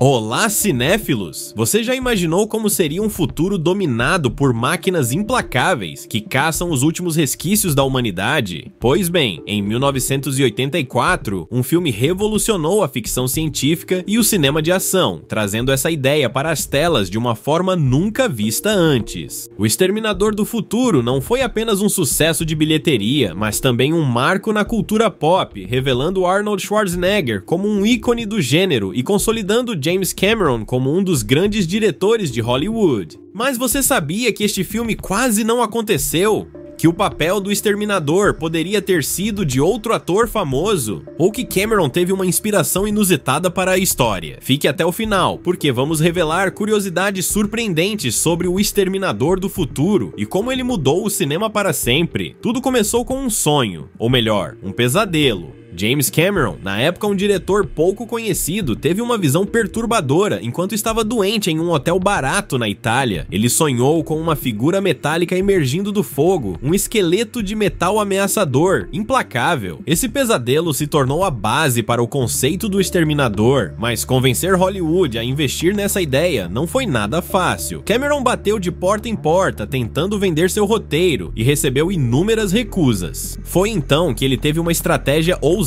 Olá, cinéfilos! Você já imaginou como seria um futuro dominado por máquinas implacáveis que caçam os últimos resquícios da humanidade? Pois bem, em 1984, um filme revolucionou a ficção científica e o cinema de ação, trazendo essa ideia para as telas de uma forma nunca vista antes. O Exterminador do Futuro não foi apenas um sucesso de bilheteria, mas também um marco na cultura pop, revelando Arnold Schwarzenegger como um ícone do gênero e consolidando James Cameron como um dos grandes diretores de Hollywood. Mas você sabia que este filme quase não aconteceu? Que o papel do Exterminador poderia ter sido de outro ator famoso? Ou que Cameron teve uma inspiração inusitada para a história? Fique até o final, porque vamos revelar curiosidades surpreendentes sobre o Exterminador do Futuro e como ele mudou o cinema para sempre. Tudo começou com um sonho, ou melhor, um pesadelo. James Cameron, na época um diretor pouco conhecido, teve uma visão perturbadora enquanto estava doente em um hotel barato na Itália. Ele sonhou com uma figura metálica emergindo do fogo, um esqueleto de metal ameaçador, implacável. Esse pesadelo se tornou a base para o conceito do Exterminador, mas convencer Hollywood a investir nessa ideia não foi nada fácil. Cameron bateu de porta em porta tentando vender seu roteiro e recebeu inúmeras recusas. Foi então que ele teve uma estratégia ousada.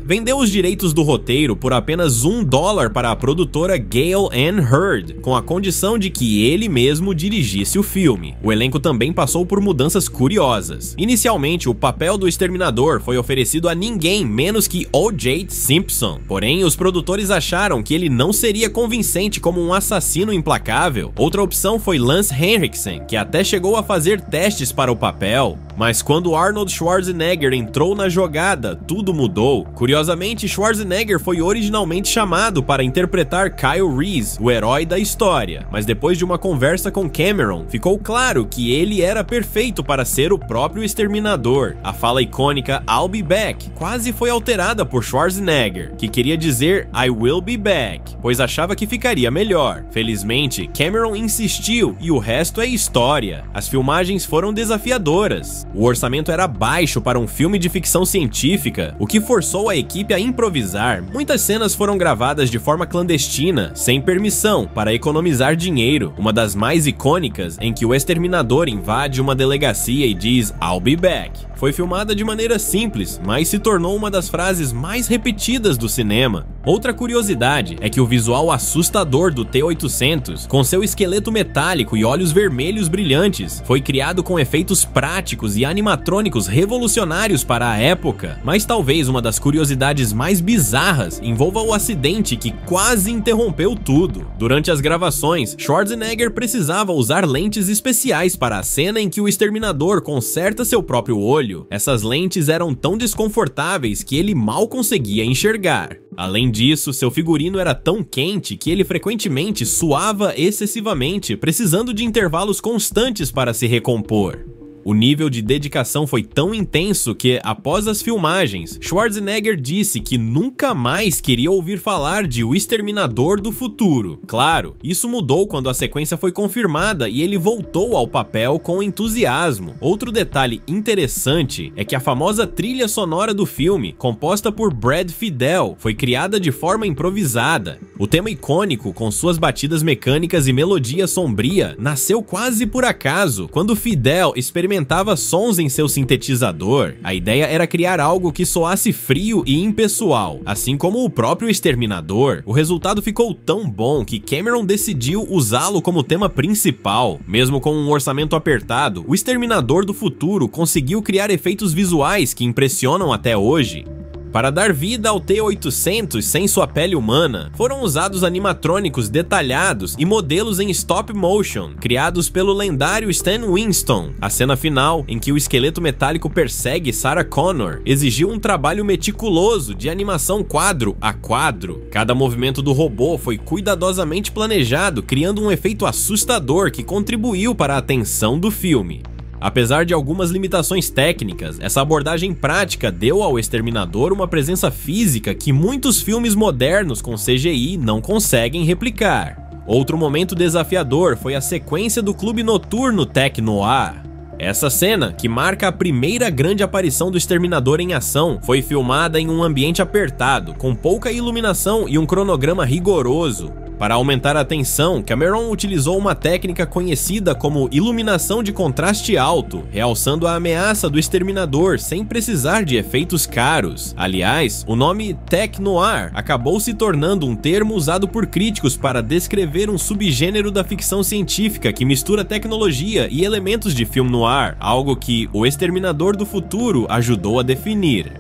Vendeu os direitos do roteiro por apenas $1 para a produtora Gale Anne Hurd, com a condição de que ele mesmo dirigisse o filme. O elenco também passou por mudanças curiosas. Inicialmente, o papel do Exterminador foi oferecido a ninguém menos que O.J. Simpson. Porém, os produtores acharam que ele não seria convincente como um assassino implacável. Outra opção foi Lance Henriksen, que até chegou a fazer testes para o papel. Mas quando Arnold Schwarzenegger entrou na jogada, tudo mudou. Curiosamente, Schwarzenegger foi originalmente chamado para interpretar Kyle Reese, o herói da história, mas depois de uma conversa com Cameron, ficou claro que ele era perfeito para ser o próprio Exterminador. A fala icônica "I'll be back" quase foi alterada por Schwarzenegger, que queria dizer "I will be back", pois achava que ficaria melhor. Felizmente, Cameron insistiu e o resto é história. As filmagens foram desafiadoras. O orçamento era baixo para um filme de ficção científica, o que forçou a equipe a improvisar. Muitas cenas foram gravadas de forma clandestina, sem permissão, para economizar dinheiro. Uma das mais icônicas, em que o Exterminador invade uma delegacia e diz "I'll be back", foi filmada de maneira simples, mas se tornou uma das frases mais repetidas do cinema. Outra curiosidade é que o visual assustador do T-800, com seu esqueleto metálico e olhos vermelhos brilhantes, foi criado com efeitos práticos e animatrônicos revolucionários para a época. Mas talvez uma das curiosidades mais bizarras envolva o acidente que quase interrompeu tudo. Durante as gravações, Schwarzenegger precisava usar lentes especiais para a cena em que o Exterminador conserta seu próprio olho. Essas lentes eram tão desconfortáveis que ele mal conseguia enxergar. Além disso, seu figurino era tão quente que ele frequentemente suava excessivamente, precisando de intervalos constantes para se recompor. O nível de dedicação foi tão intenso que, após as filmagens, Schwarzenegger disse que nunca mais queria ouvir falar de O Exterminador do Futuro. Claro, isso mudou quando a sequência foi confirmada e ele voltou ao papel com entusiasmo. Outro detalhe interessante é que a famosa trilha sonora do filme, composta por Brad Fiedel, foi criada de forma improvisada. O tema icônico, com suas batidas mecânicas e melodia sombria, nasceu quase por acaso, quando Fiedel experimentava sons em seu sintetizador. A ideia era criar algo que soasse frio e impessoal, assim como o próprio Exterminador. O resultado ficou tão bom que Cameron decidiu usá-lo como tema principal. Mesmo com um orçamento apertado, o Exterminador do Futuro conseguiu criar efeitos visuais que impressionam até hoje. Para dar vida ao T-800 sem sua pele humana, foram usados animatrônicos detalhados e modelos em stop motion, criados pelo lendário Stan Winston. A cena final, em que o esqueleto metálico persegue Sarah Connor, exigiu um trabalho meticuloso de animação quadro a quadro. Cada movimento do robô foi cuidadosamente planejado, criando um efeito assustador que contribuiu para a tensão do filme. Apesar de algumas limitações técnicas, essa abordagem prática deu ao Exterminador uma presença física que muitos filmes modernos com CGI não conseguem replicar. Outro momento desafiador foi a sequência do clube noturno Tech Noir. Essa cena, que marca a primeira grande aparição do Exterminador em ação, foi filmada em um ambiente apertado, com pouca iluminação e um cronograma rigoroso. Para aumentar a tensão, Cameron utilizou uma técnica conhecida como iluminação de contraste alto, realçando a ameaça do exterminador sem precisar de efeitos caros. Aliás, o nome Tech Noir acabou se tornando um termo usado por críticos para descrever um subgênero da ficção científica que mistura tecnologia e elementos de filme noir, algo que O Exterminador do Futuro ajudou a definir.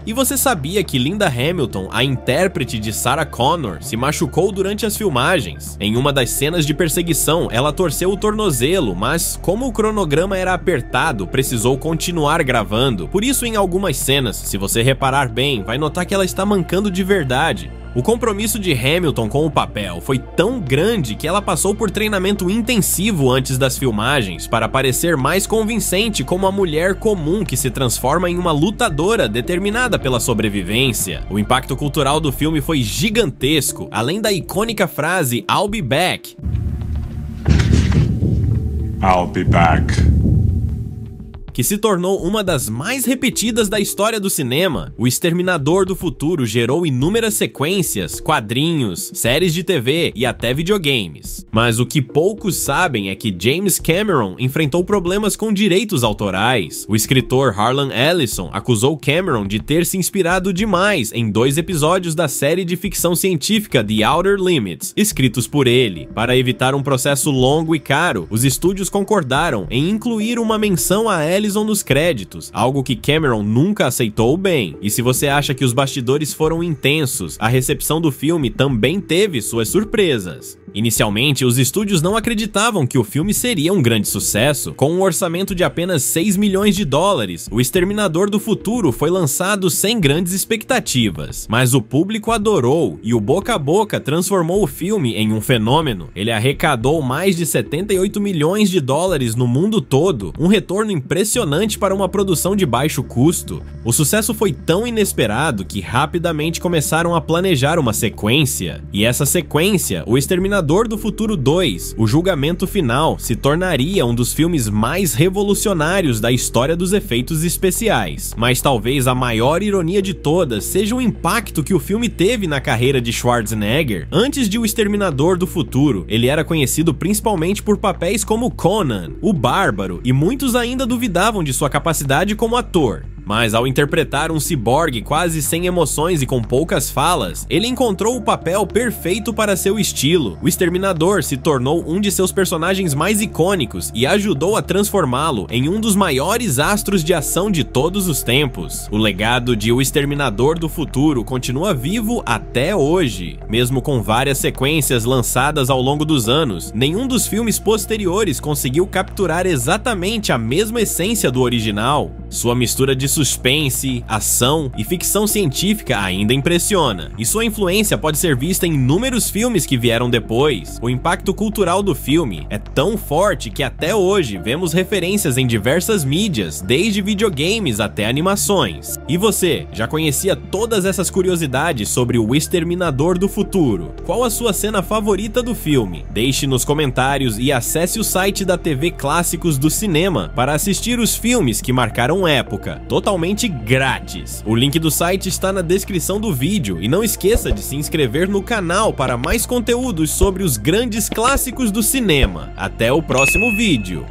E você sabia que Linda Hamilton, a intérprete de Sarah Connor, se machucou durante as filmagens? Em uma das cenas de perseguição, ela torceu o tornozelo, mas como o cronograma era apertado, precisou continuar gravando. Por isso, em algumas cenas, se você reparar bem, vai notar que ela está mancando de verdade. O compromisso de Hamilton com o papel foi tão grande que ela passou por treinamento intensivo antes das filmagens para parecer mais convincente como a mulher comum que se transforma em uma lutadora determinada pela sobrevivência. O impacto cultural do filme foi gigantesco, além da icônica frase "I'll be back". I'll be back. Que se tornou uma das mais repetidas da história do cinema. O Exterminador do Futuro gerou inúmeras sequências, quadrinhos, séries de TV e até videogames. Mas o que poucos sabem é que James Cameron enfrentou problemas com direitos autorais. O escritor Harlan Ellison acusou Cameron de ter se inspirado demais em 2 episódios da série de ficção científica The Outer Limits, escritos por ele. Para evitar um processo longo e caro, os estúdios concordaram em incluir uma menção a Ellison nos créditos, algo que Cameron nunca aceitou bem. E se você acha que os bastidores foram intensos, a recepção do filme também teve suas surpresas. Inicialmente, os estúdios não acreditavam que o filme seria um grande sucesso. Com um orçamento de apenas 6 milhões de dólares, O Exterminador do Futuro foi lançado sem grandes expectativas. Mas o público adorou e o boca a boca transformou o filme em um fenômeno. Ele arrecadou mais de 78 milhões de dólares no mundo todo, um retorno impressionante para uma produção de baixo custo. O sucesso foi tão inesperado que rapidamente começaram a planejar uma sequência. E essa sequência, O Exterminador do Futuro 2, O Julgamento Final, se tornaria um dos filmes mais revolucionários da história dos efeitos especiais. Mas talvez a maior ironia de todas seja o impacto que o filme teve na carreira de Schwarzenegger. Antes de O Exterminador do Futuro, ele era conhecido principalmente por papéis como Conan, o Bárbaro, e muitos ainda duvidavam de sua capacidade como ator. Mas ao interpretar um ciborgue quase sem emoções e com poucas falas, ele encontrou o papel perfeito para seu estilo. O Exterminador se tornou um de seus personagens mais icônicos e ajudou a transformá-lo em um dos maiores astros de ação de todos os tempos. O legado de O Exterminador do Futuro continua vivo até hoje. Mesmo com várias sequências lançadas ao longo dos anos, nenhum dos filmes posteriores conseguiu capturar exatamente a mesma essência do original. Sua mistura de suspense, ação e ficção científica ainda impressiona, e sua influência pode ser vista em inúmeros filmes que vieram depois. O impacto cultural do filme é tão forte que até hoje vemos referências em diversas mídias, desde videogames até animações. E você, já conhecia todas essas curiosidades sobre O Exterminador do Futuro? Qual a sua cena favorita do filme? Deixe nos comentários e acesse o site da TV Clássicos do Cinema para assistir os filmes que marcaram época, totalmente grátis. O link do site está na descrição do vídeo e não esqueça de se inscrever no canal para mais conteúdos sobre os grandes clássicos do cinema. Até o próximo vídeo.